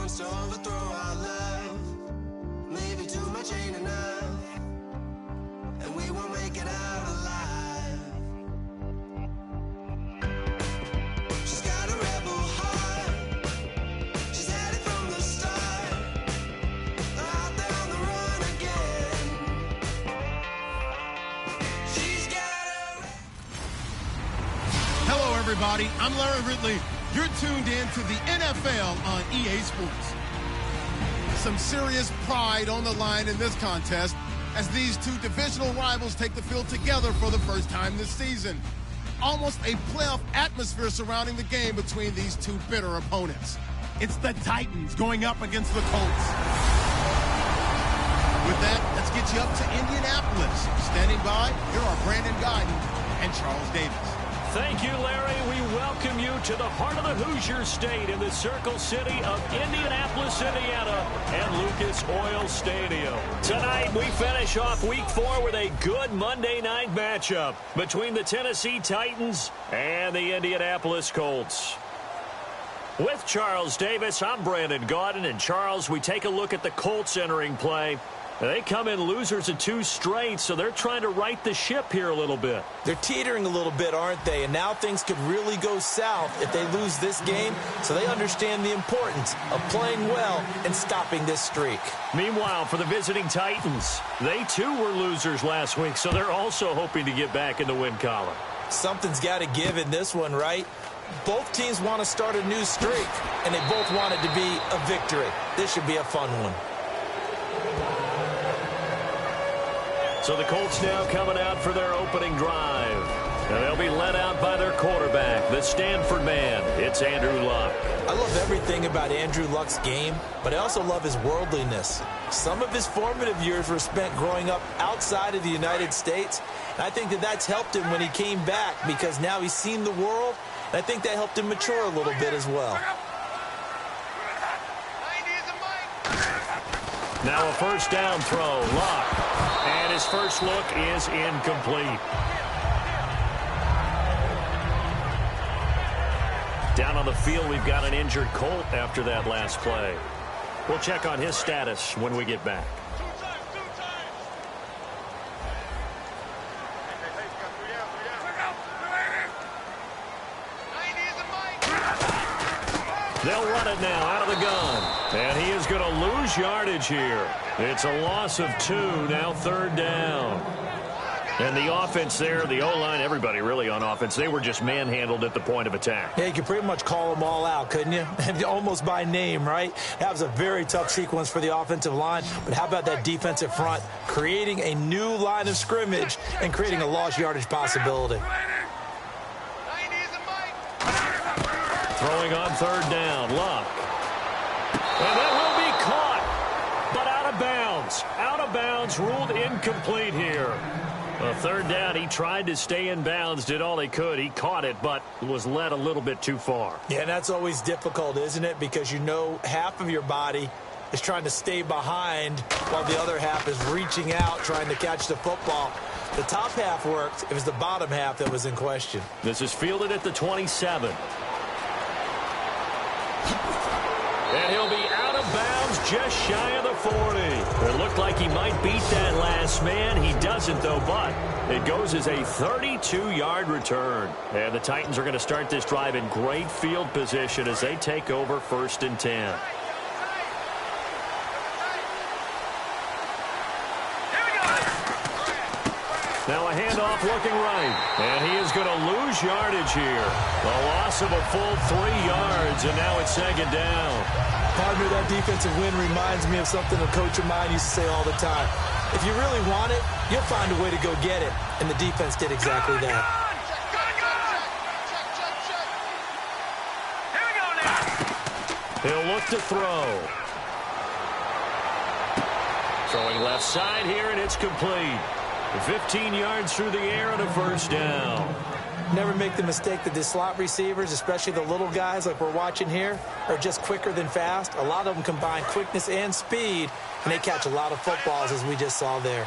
wants to overthrow our love. Maybe too much ain't enough, and we won't make it out alive. She's got a rebel heart. She's had it from the start. They're out there on the run again. She's got a... Hello, everybody. I'm Larry Ridley. You're tuned in to the NFL on EA Sports. Some serious pride on the line in this contest as these two divisional rivals take the field together for the first time this season. Almost a playoff atmosphere surrounding the game between these two bitter opponents. It's the Titans going up against the Colts. With that, let's get you up to Indianapolis. Standing by, here are Brandon Guyton and Charles Davis. Thank you, Larry. We welcome you to the heart of the Hoosier State in the Circle City of Indianapolis, Indiana, and Lucas Oil Stadium. Tonight, we finish off Week 4 with a good Monday night matchup between the Tennessee Titans and the Indianapolis Colts. With Charles Davis, I'm Brandon Guyton, and Charles, we take a look at the Colts entering play. They come in losers of 2 straight, so they're trying to right the ship here a little bit. They're teetering a little bit, aren't they? And now things could really go south if they lose this game, so they understand the importance of playing well and stopping this streak. Meanwhile, for the visiting Titans, they too were losers last week, so they're also hoping to get back in the win column. Something's got to give in this one, right? Both teams want to start a new streak, and they both want it to be a victory. This should be a fun one. So the Colts now coming out for their opening drive. And they'll be led out by their quarterback, the Stanford man. It's Andrew Luck. I love everything about Andrew Luck's game, but I also love his worldliness. Some of his formative years were spent growing up outside of the United States. And I think that that's helped him when he came back because now he's seen the world. And I think that helped him mature a little bit as well. Now a first down throw, Luck. And his first look is incomplete. Down on the field, we've got an injured Colt after that last play. We'll check on his status when we get back. They'll run it now out of the gun. And he is going to lose yardage here. It's a loss of 2, now third down. And the offense there, the O-line, everybody really on offense, they were just manhandled at the point of attack. Yeah, you could pretty much call them all out, couldn't you? Almost by name, right? That was a very tough sequence for the offensive line. But how about that defensive front creating a new line of scrimmage and creating a lost yardage possibility? Throwing on third down, Luck. And that will be caught, but out of bounds. Out of bounds, ruled incomplete here. A third down, he tried to stay in bounds, did all he could. He caught it, but was led a little bit too far. Yeah, and that's always difficult, isn't it? Because you know half of your body is trying to stay behind while the other half is reaching out, trying to catch the football. The top half worked. It was the bottom half that was in question. This is fielded at the 27. And he'll be out of bounds just shy of the 40. It looked like he might beat that last man. He doesn't, though, but it goes as a 32-yard return. And the Titans are going to start this drive in great field position as they take over 1st and 10. Now a handoff looking right. And he is going to lose yardage here. A loss of a full 3 yards, and now it's 2nd down. Partner, that defensive win reminds me of something a coach of mine used to say all the time. If you really want it, you'll find a way to go get it. And the defense did exactly that. He'll look to throw. Throwing left side here, and it's complete. 15 yards through the air and a first down. Never make the mistake that the slot receivers, especially the little guys like we're watching here, are just quicker than fast. A lot of them combine quickness and speed, and they catch a lot of footballs, as we just saw there.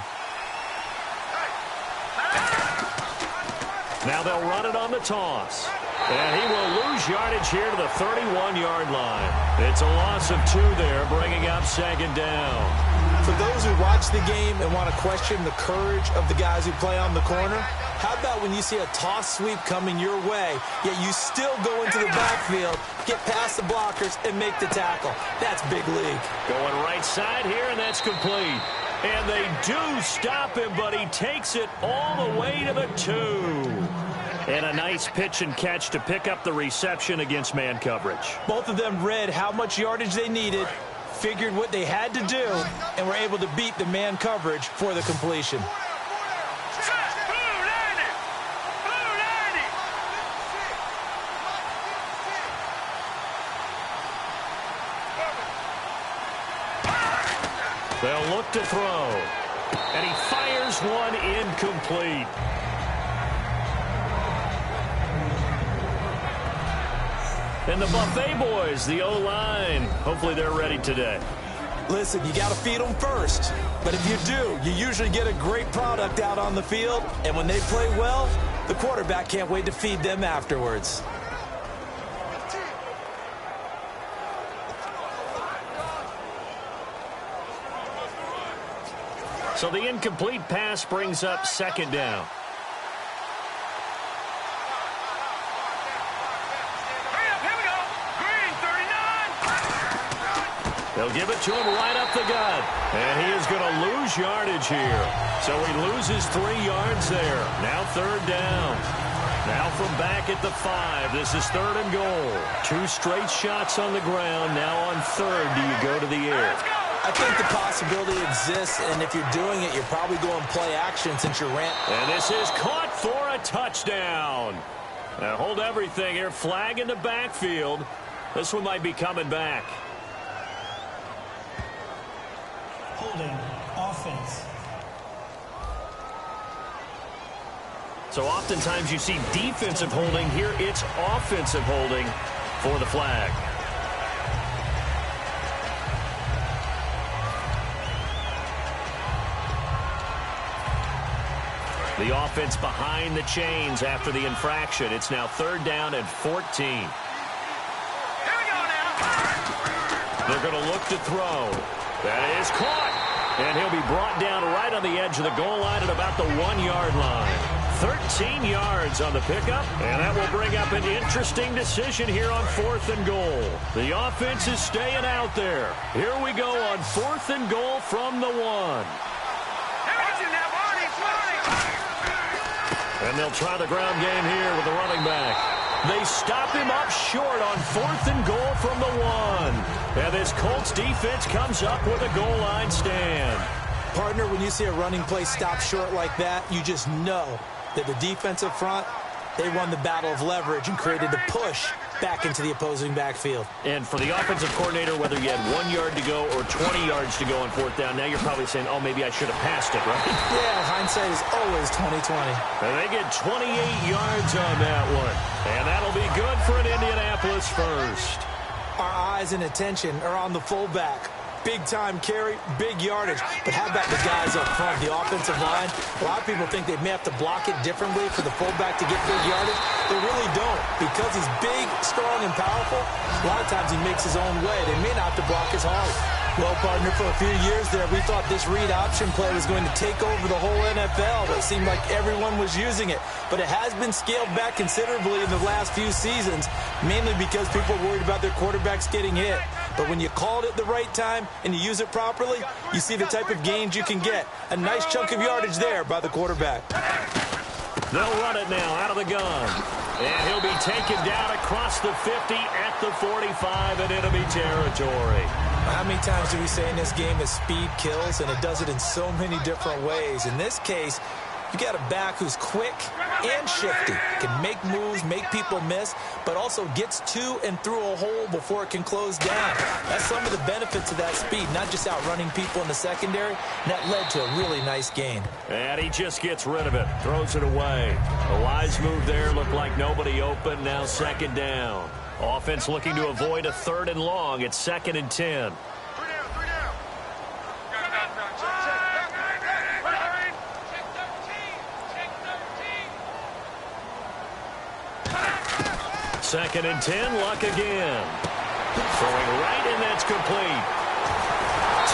Now they'll run it on the toss. And he will lose yardage here to the 31-yard line. It's a loss of 2 there, bringing up second down. For those who watch the game and want to question the courage of the guys who play on the corner, how about when you see a toss sweep coming your way, yet you still go into the backfield, get past the blockers, and make the tackle? That's big league. Going right side here, and that's complete. And they do stop him, but he takes it all the way to the 2. And a nice pitch and catch to pick up the reception against man coverage. Both of them read how much yardage they needed, figured what they had to do, and were able to beat the man coverage for the completion. They'll look to throw. And he fires one incomplete. And the Buffet boys, the O-line, hopefully they're ready today. Listen, you got to feed them first. But if you do, you usually get a great product out on the field. And when they play well, the quarterback can't wait to feed them afterwards. So the incomplete pass brings up second down. They'll give it to him right up the gut. And he is going to lose yardage here. So he loses 3 yards there. Now third down. Now from back at the 5. This is third and goal. 2 straight shots on the ground. Now on third, do you go to the air? I think the possibility exists, and if you're doing it, you're probably going play action since you're And this is caught for a touchdown. Now hold everything here. Flag in the backfield. This one might be coming back. Holding offense. So oftentimes you see defensive holding. Here it's offensive holding for the flag. The offense behind the chains after the infraction. It's now third down and 14. Here we go now. They're going to look to throw. That is caught. And he'll be brought down right on the edge of the goal line at about the 1-yard line. 13 yards on the pickup. And that will bring up an interesting decision here on 4th and goal. The offense is staying out there. Here we go on 4th and goal from the 1. And they'll try the ground game here with the running back. They stop him up short on 4th and goal from the 1. And this Colts defense comes up with a goal line stand. Partner, when you see a running play stop short like that, you just know that the defensive front, they won the battle of leverage and created the push back into the opposing backfield. And for the offensive coordinator, whether you had 1 yard to go or 20 yards to go on 4th down, now you're probably saying, oh, maybe I should have passed it, right? Yeah, hindsight is always 20/20. And they get 28 yards on that one. And that'll be good for an Indianapolis first. Our eyes and attention are on the fullback. Big time carry, big yardage. But how about the guys up front, the offensive line? A lot of people think they may have to block it differently for the fullback to get big yardage. They really don't. Because he's big, strong, and powerful, a lot of times he makes his own way. They may not have to block as hard. Well, partner, for a few years there, we thought this read option play was going to take over the whole NFL. It seemed like everyone was using it. But it has been scaled back considerably in the last few seasons, mainly because people are worried about their quarterbacks getting hit. But when you call it at the right time and you use it properly, you see the type of gains you can get. A nice chunk of yardage there by the quarterback. They'll run it now out of the gun. And he'll be taken down across the 50 at the 45 in enemy territory. How many times do we say in this game that speed kills, and it does it in so many different ways? In this case, you got a back who's quick and shifty, can make moves, make people miss, but also gets to and through a hole before it can close down. That's some of the benefits of that speed, not just outrunning people in the secondary. And that led to a really nice gain. And he just gets rid of it, throws it away. A wise move there, looked like nobody open, now second down. Offense looking to avoid a 3rd and long. It's 2nd and 10. Second and 10, Luck again. Throwing right, and that's complete.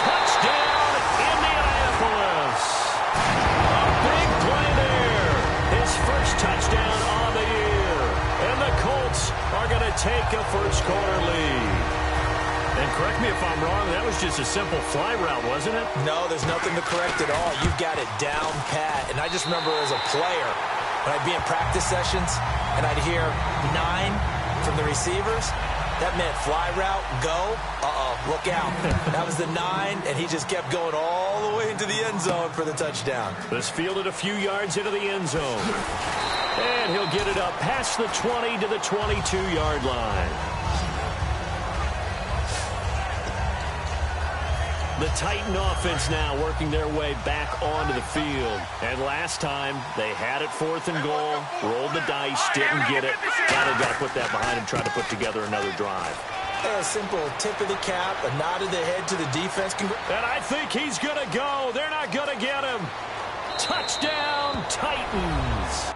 Touchdown, Indianapolis. A big play there. His first touchdown on the year. And the Colts are going to take a first-quarter lead. And correct me if I'm wrong, that was just a simple fly route, wasn't it? No, there's nothing to correct at all. You've got it down pat. And I just remember as a player, when I'd be in practice sessions and I'd hear 9 from the receivers, that meant fly route, go, look out. That was the 9, and he just kept going all the way into the end zone for the touchdown. This fielded a few yards into the end zone. And he'll get it up past the 20 to the 22-yard line. The Titan offense now working their way back onto the field. And last time, they had it 4th and goal, rolled the dice, didn't get it. Now they've got to put that behind and try to put together another drive. A simple tip of the cap, a nod of the head to the defense. And I think he's going to go. They're not going to get him. Touchdown, Titans.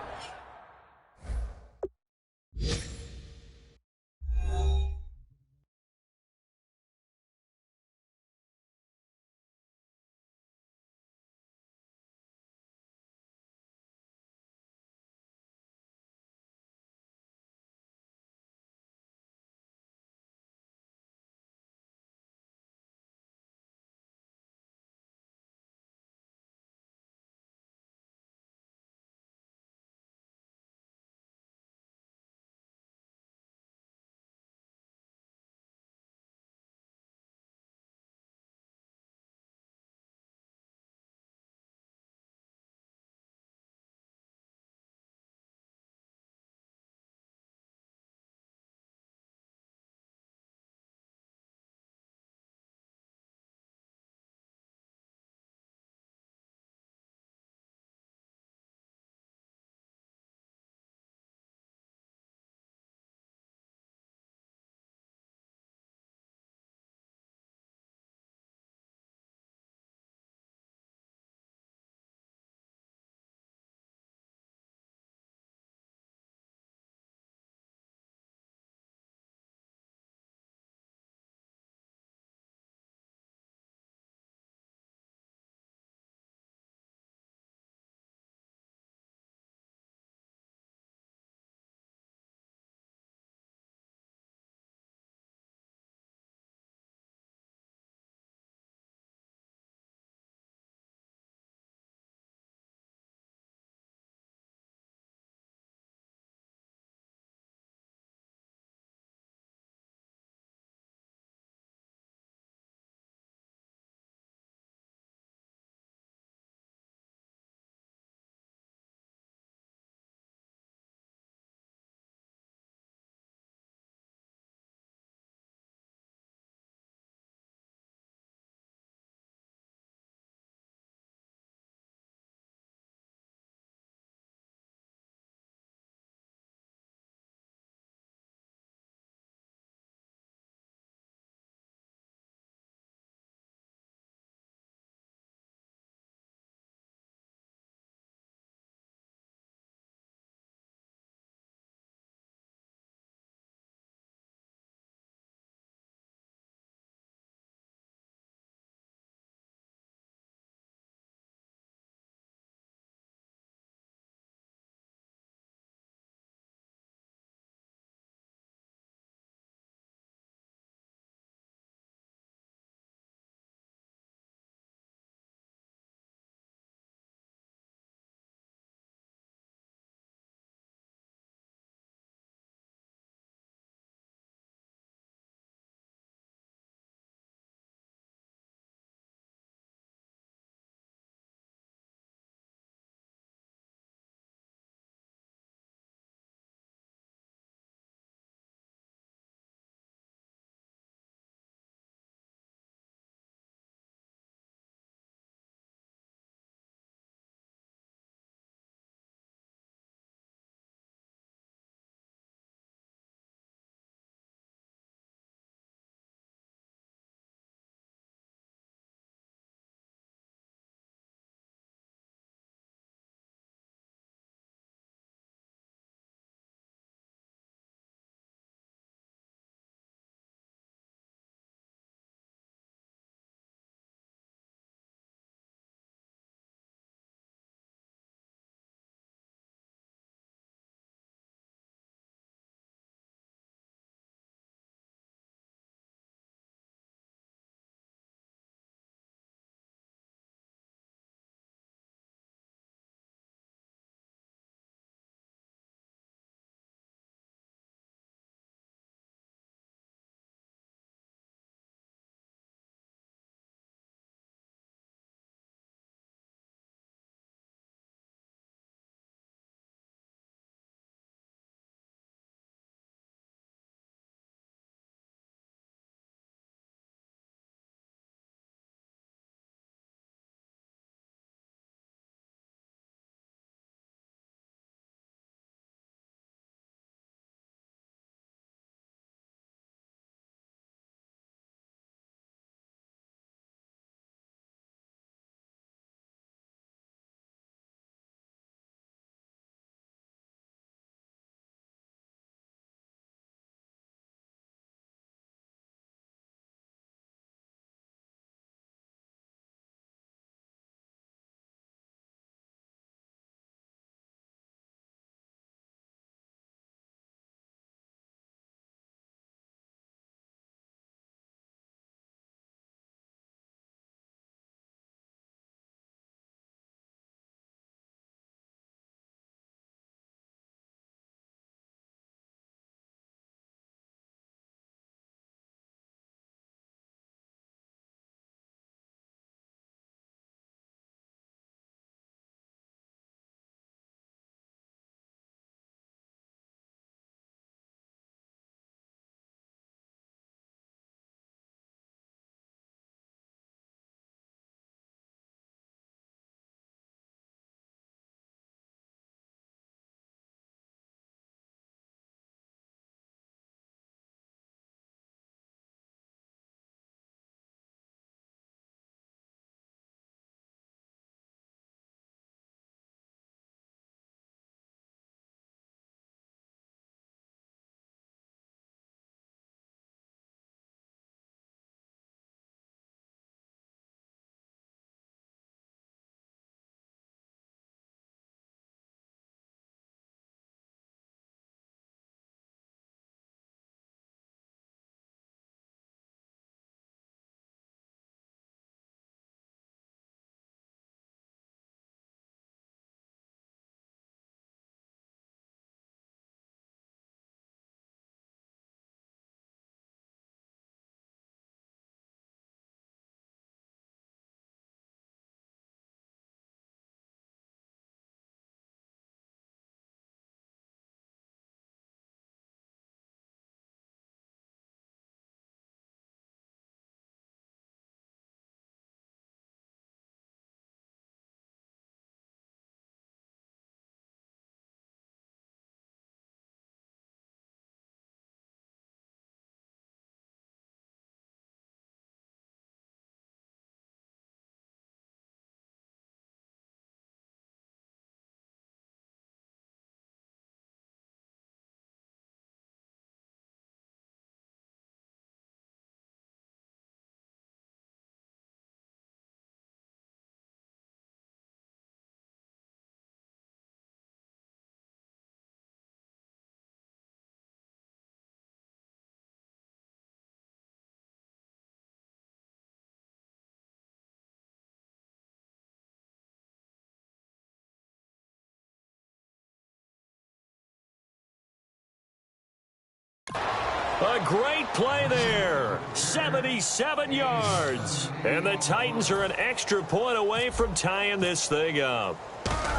A great play there. 77 yards. And the Titans are an extra point away from tying this thing up.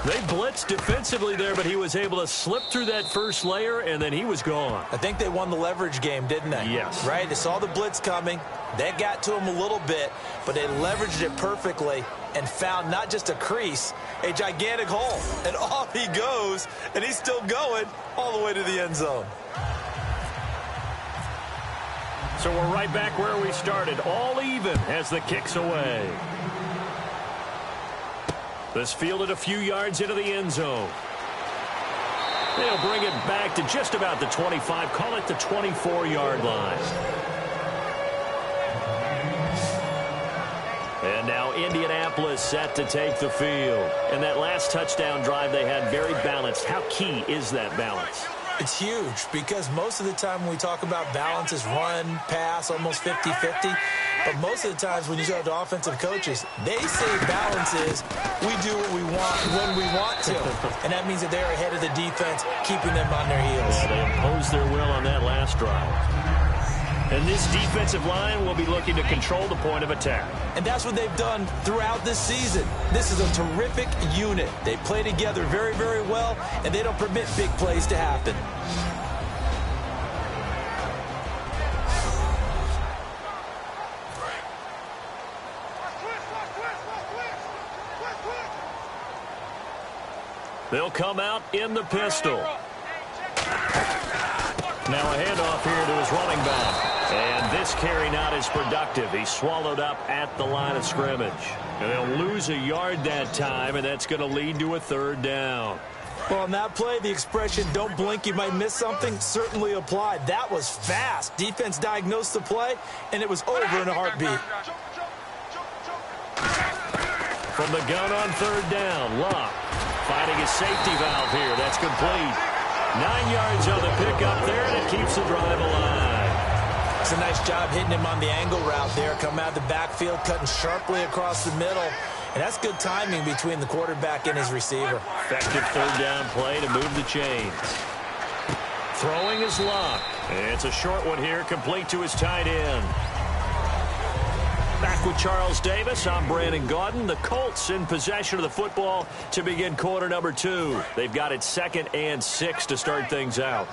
They blitzed defensively there, but he was able to slip through that first layer, and then he was gone. I think they won the leverage game, didn't they? Yes. Right? They saw the blitz coming. That got to him a little bit, but they leveraged it perfectly and found not just a crease, a gigantic hole. And off he goes, and he's still going all the way to the end zone. So we're right back where we started, all even as the kick's away. This fielded a few yards into the end zone. They'll bring it back to just about the 25, call it the 24-yard line. And now Indianapolis set to take the field. And that last touchdown drive they had very balanced. How key is that balance? It's huge because most of the time when we talk about balance is run, pass, almost 50-50. But most of the times when you talk to offensive coaches, they say balance is we do what we want when we want to. And that means that they're ahead of the defense, keeping them on their heels. Yeah, they imposed their will on that last drive. And this defensive line will be looking to control the point of attack. And that's what they've done throughout this season. This is a terrific unit. They play together very, very well, and they don't permit big plays to happen. They'll come out in the pistol. Now a handoff here to his running back. And this carry not as productive. He's swallowed up at the line of scrimmage. And they'll lose a yard that time, and that's going to lead to a third down. Well, on that play, the expression, don't blink, you might miss something, certainly applied. That was fast. Defense diagnosed the play, and it was over in a heartbeat. From the gun on third down, Locke finding his safety valve here. That's complete. 9 yards on the pickup there, and it keeps the drive alive. It's a nice job hitting him on the angle route there. Coming out of the backfield, cutting sharply across the middle. And that's good timing between the quarterback and his receiver. Effective third down play to move the chains. Throwing is Locke. And it's a short one here, complete to his tight end. Back with Charles Davis, I'm Brandon Gaudin. The Colts in possession of the football to begin quarter number 2. They've got it 2nd and 6 to start things out.